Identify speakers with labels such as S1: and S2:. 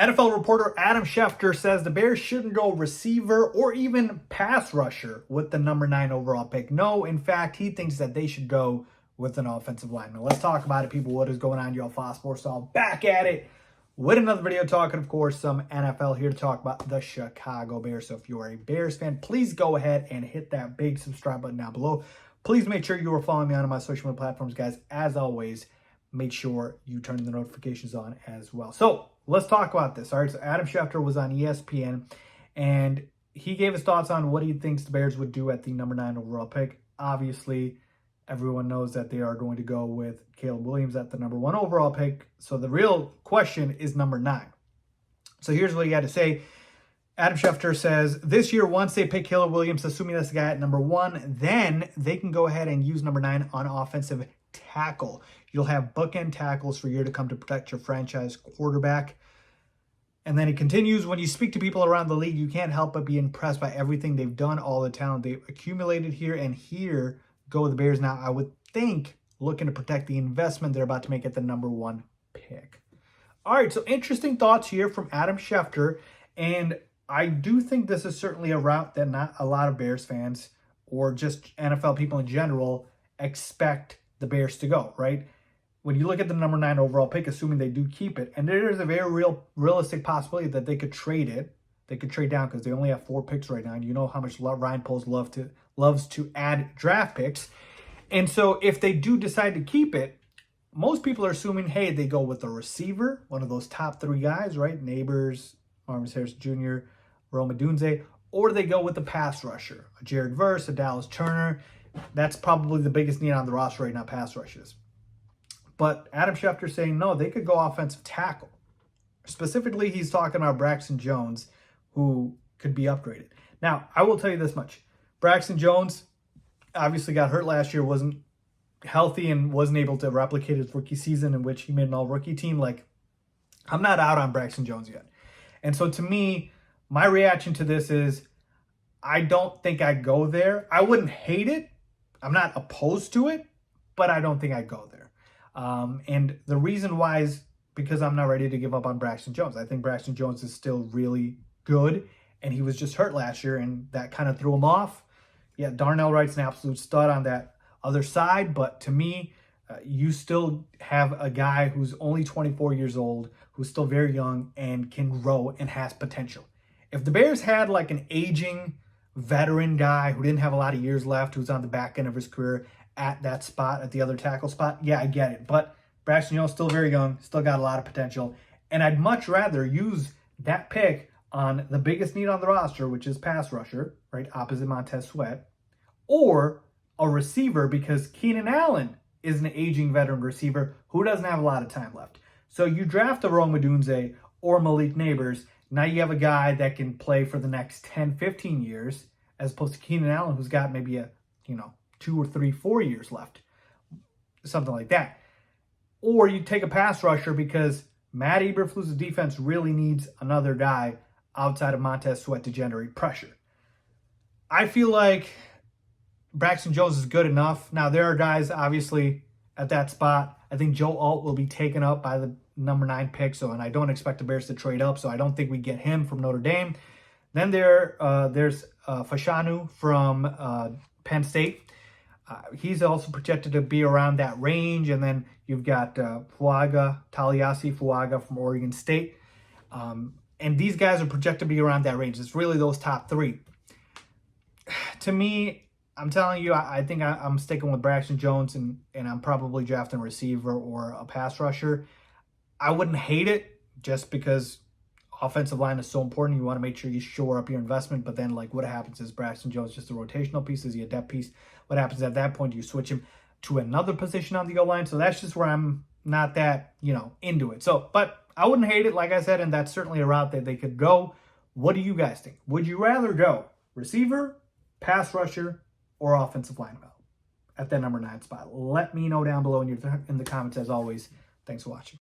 S1: NFL reporter Adam Schefter says the Bears shouldn't go receiver or even pass rusher with the number 9 overall pick. No, in fact, he thinks that they should go with an offensive lineman. Let's talk about it, people. What is going on? Y'all, Faiz Sports all back at it with another video talking, of course, some NFL here to talk about the Chicago Bears. So if you are a Bears fan, please go ahead and hit that big subscribe button down below. Please make sure you are following me on my social media platforms, guys. As always, make sure you turn the notifications on as well. So let's talk about this. All right, so Adam Schefter was on ESPN, and he gave his thoughts on what he thinks the Bears would do at the number 9 overall pick. Obviously, everyone knows that they are going to go with Caleb Williams at the number 1 overall pick. So the real question is number 9. So here's what he had to say. Adam Schefter says, this year, once they pick Caleb Williams, assuming that's the guy at number 1, then they can go ahead and use number 9 on offensive tackle. You'll have bookend tackles for a year to come to protect your franchise quarterback. And then he continues, when you speak to people around the league, you can't help but be impressed by everything they've done, all the talent they've accumulated here. And here go the Bears now, I would think, looking to protect the investment they're about to make at the number 1 pick. All right, so interesting thoughts here from Adam Schefter. And I do think this is certainly a route that not a lot of Bears fans or just NFL people in general expect the Bears to go, right? When you look at the number 9 overall pick, assuming they do keep it, and there is a very realistic possibility that they could trade it. They could trade down because they only have 4 picks right now. And you know how much Ryan Poles loves to add draft picks. And so if they do decide to keep it, most people are assuming, hey, they go with a receiver, one of those top 3 guys, right? Neighbors, Marvin Harris Jr., Rome Odunze, or they go with the pass rusher, a Jared Verse, a Dallas Turner. That's probably the biggest need on the roster right now, pass rushes. But Adam Schefter saying, no, they could go offensive tackle. Specifically, he's talking about Braxton Jones, who could be upgraded. Now, I will tell you this much. Braxton Jones obviously got hurt last year, wasn't healthy, and wasn't able to replicate his rookie season in which he made an all-rookie team. Like, I'm not out on Braxton Jones yet. And so to me, my reaction to this is I don't think I'd go there. I wouldn't hate it. I'm not opposed to it, but I don't think I'd go there. And the reason why is because I'm not ready to give up on Braxton Jones. I think Braxton Jones is still really good, and he was just hurt last year, and that kind of threw him off. Yeah, Darnell Wright's an absolute stud on that other side, but to me, you still have a guy who's only 24 years old, who's still very young and can grow and has potential. If the Bears had like an aging veteran guy who didn't have a lot of years left, who's on the back end of his career at that spot, at the other tackle spot, yeah, I get it. But Braxton Jones still very young, still got a lot of potential. And I'd much rather use that pick on the biggest need on the roster, which is pass rusher, right, opposite Montez Sweat, or a receiver, because Keenan Allen is an aging veteran receiver who doesn't have a lot of time left. So you draft a Rome Odunze or Malik Neighbors, now you have a guy that can play for the next 10, 15 years, as opposed to Keenan Allen, who's got maybe a, 2 or 3, 4 years left, something like that. Or you take a pass rusher because Matt Eberflus's defense really needs another guy outside of Montez Sweat to generate pressure. I feel like Braxton Jones is good enough. Now, there are guys, obviously, at that spot. I think Joe Alt will be taken up by the number 9 pick, and I don't expect the Bears to trade up, so I don't think we get him from Notre Dame. Then there's Fashanu from Penn State. He's also projected to be around that range. And then you've got Taliasi Fuaga from Oregon State. And these guys are projected to be around that range. It's really those top 3. To me, I'm telling you, I think I'm sticking with Braxton Jones, and I'm probably drafting a receiver or a pass rusher. I wouldn't hate it just because offensive line is so important. You want to make sure you shore up your investment. But then, like, what happens is Braxton Jones just a rotational piece? Is he a depth piece? What happens at that point? Do you switch him to another position on the O-line? So that's just where I'm not that, into it. So, but I wouldn't hate it, like I said, and that's certainly a route that they could go. What do you guys think? Would you rather go receiver, pass rusher, or offensive line at that number 9 spot? Let me know down below in the comments. As always, thanks for watching.